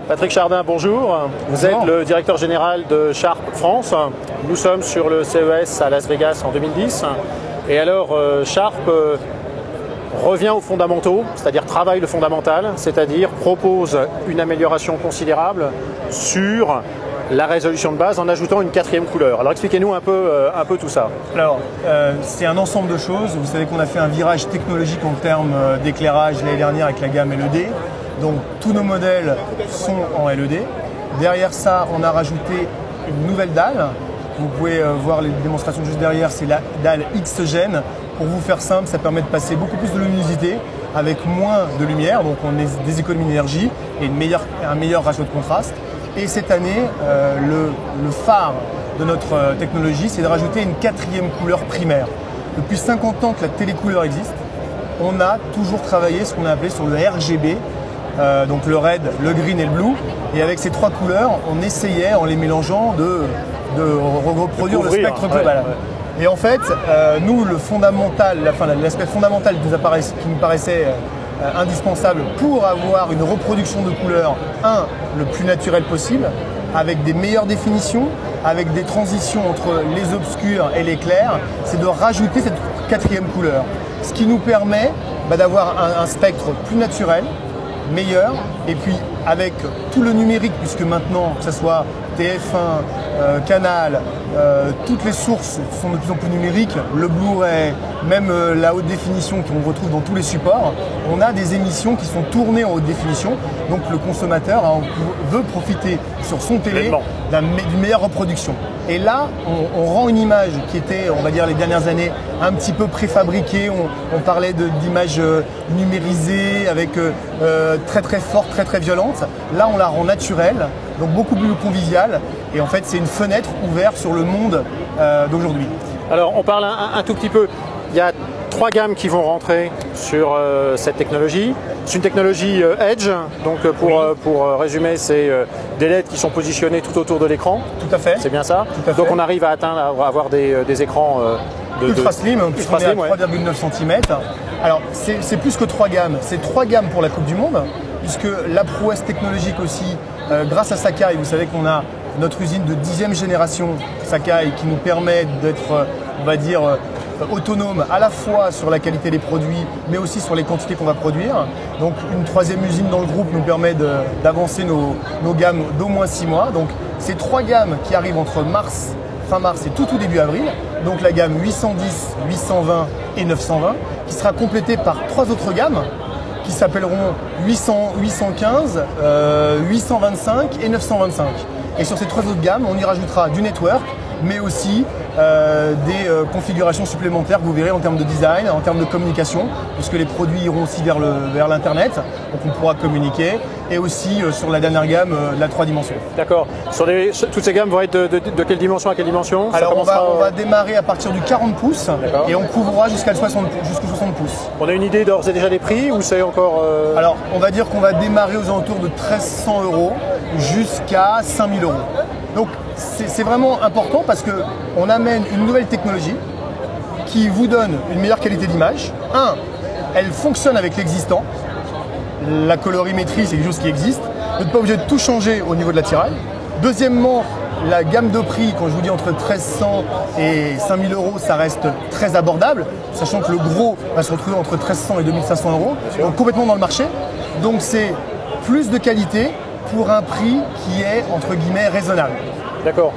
Patrick Chardin, bonjour. Vous êtes le directeur général de Sharp France. Nous sommes sur le CES à Las Vegas en 2010. Et alors, Sharp revient aux fondamentaux, c'est-à-dire travaille le fondamental, c'est-à-dire propose une amélioration considérable sur la résolution de base en ajoutant une quatrième couleur. Alors expliquez-nous un peu tout ça. Alors, c'est un ensemble de choses. Vous savez qu'on a fait un virage technologique en termes d'éclairage l'année dernière avec la gamme LED. Donc tous nos modèles sont en LED. Derrière ça, on a rajouté une nouvelle dalle. Vous pouvez voir les démonstrations juste derrière, c'est la dalle X-Gen. Pour vous faire simple, ça permet de passer beaucoup plus de luminosité avec moins de lumière. Donc on a des économies d'énergie et un meilleur ratio de contraste. Et cette année, le phare de notre technologie, c'est de rajouter une quatrième couleur primaire. Depuis 50 ans que la télécouleur existe, on a toujours travaillé ce qu'on a appelé sur le RGB. Donc le red, le green et le blue. Et avec ces trois couleurs, on essayait, en les mélangeant, de reproduire le spectre global. Ouais. Et en fait, nous, l'aspect fondamental qui nous paraissait indispensable pour avoir une reproduction de couleurs, le plus naturel possible, avec des meilleures définitions, avec des transitions entre les obscurs et les clairs, c'est de rajouter cette quatrième couleur. Ce qui nous permet d'avoir un spectre plus naturel, meilleur, et puis avec tout le numérique, puisque maintenant, que ce soit TF1, Canal, toutes les sources sont de plus en plus numériques, le Blu-ray, même la haute définition qu'on retrouve dans tous les supports, on a des émissions qui sont tournées en haute définition, donc le consommateur veut profiter sur son télé d'une meilleure reproduction. Et là, on rend une image qui était, on va dire les dernières années, un petit peu préfabriquée, on parlait d'images numérisées, avec très très fortes, très très violentes. Là, on la rend naturelle, donc beaucoup plus conviviale, et en fait c'est une fenêtre ouverte sur le monde d'aujourd'hui. Alors on parle un tout petit peu, il y a trois gammes qui vont rentrer sur cette technologie. C'est une technologie Edge, donc pour résumer, c'est des LED qui sont positionnés tout autour de l'écran. Tout à fait. C'est bien ça. Tout à fait. Donc on arrive à avoir des écrans ultra slim, puisqu'on est à 3,9 cm. Alors c'est plus que trois gammes, c'est trois gammes pour la Coupe du Monde, puisque la prouesse technologique aussi, grâce à Sakai, vous savez qu'on a notre usine de 10e génération Sakai qui nous permet d'être, on va dire, autonome à la fois sur la qualité des produits, mais aussi sur les quantités qu'on va produire. Donc une troisième usine dans le groupe nous permet d'avancer nos gammes d'au moins 6 mois. Donc ces trois gammes qui arrivent entre fin mars et tout début avril, donc la gamme 810, 820 et 920, qui sera complétée par trois autres gammes qui s'appelleront 815, 825 et 925. Et sur ces trois autres gammes, on y rajoutera du network, mais aussi des configurations supplémentaires que vous verrez en termes de design, en termes de communication, puisque les produits iront aussi vers l'internet, donc on pourra communiquer, et aussi sur la dernière gamme, la 3 dimensions. D'accord. Toutes ces gammes vont être de quelle dimension à quelle dimension? Alors on va démarrer à partir du 40 pouces et on couvrira jusqu'au 60 pouces. On a une idée d'ores et déjà des prix ou c'est encore… Alors on va dire qu'on va démarrer aux alentours de 1 300 € jusqu'à 5 000 €. Donc c'est vraiment important parce qu'on amène une nouvelle technologie qui vous donne une meilleure qualité d'image. Elle fonctionne avec l'existant. La colorimétrie, c'est quelque chose qui existe. Vous n'êtes pas obligé de tout changer au niveau de l'attirail. Deuxièmement, la gamme de prix, quand je vous dis entre 1 300 et 5 000 €, ça reste très abordable, sachant que le gros va se retrouver entre 1 300 et 2 500 €, donc complètement dans le marché. Donc c'est plus de qualité pour un prix qui est, entre guillemets, raisonnable. D'accord.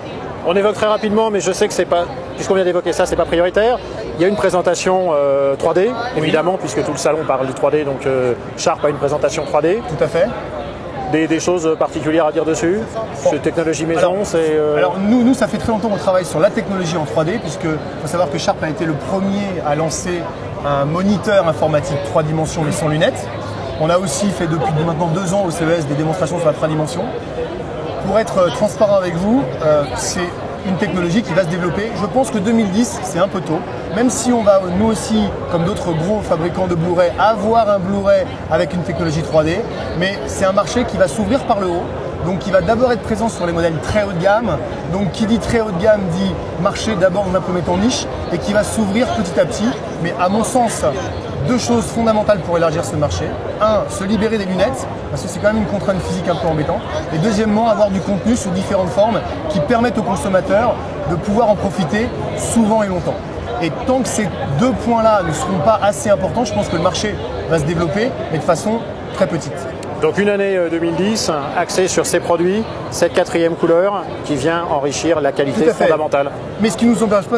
On évoque très rapidement, mais je sais que c'est pas, puisqu'on vient d'évoquer ça, c'est pas prioritaire. Il y a une présentation 3D, évidemment, puisque tout le salon parle du 3D, donc Sharp a une présentation 3D. Tout à fait. Des choses particulières à dire dessus? C'est technologie maison, c'est… Alors nous, ça fait très longtemps qu'on travaille sur la technologie en 3D, puisque faut savoir que Sharp a été le premier à lancer un moniteur informatique 3 dimensions mais sans lunettes. On a aussi fait depuis maintenant 2 ans au CES des démonstrations sur la 3 dimensions. Pour être transparent avec vous, c'est une technologie qui va se développer. Je pense que 2010, c'est un peu tôt, même si on va, nous aussi, comme d'autres gros fabricants de Blu-ray, avoir un Blu-ray avec une technologie 3D, mais c'est un marché qui va s'ouvrir par le haut, Donc qui va d'abord être présent sur les modèles très haut de gamme. Donc qui dit très haut de gamme dit marché d'abord dans un premier temps niche et qui va s'ouvrir petit à petit. Mais à mon sens, deux choses fondamentales pour élargir ce marché. Un, se libérer des lunettes, parce que c'est quand même une contrainte physique un peu embêtante. Et deuxièmement, avoir du contenu sous différentes formes qui permettent aux consommateurs de pouvoir en profiter souvent et longtemps. Et tant que ces deux points-là ne seront pas assez importants, je pense que le marché va se développer, mais de façon très petite. Donc une année 2010 axée sur ces produits, cette quatrième couleur qui vient enrichir la qualité fondamentale. Mais ce qui ne nous empêche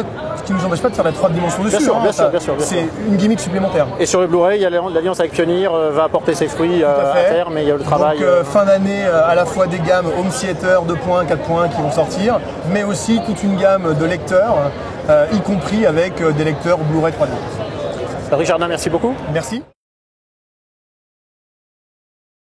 pas de faire la 3 dimensions dessus. Bien sûr. C'est une gimmick supplémentaire. Et sur le Blu-ray, l'alliance avec Pioneer va apporter ses fruits à terme, mais il y a le travail. Donc fin d'année, à la fois des gammes home theater 2 points, 4 points qui vont sortir, mais aussi toute une gamme de lecteurs, y compris avec des lecteurs Blu-ray 3D. Patrick Jardin, merci beaucoup. Merci.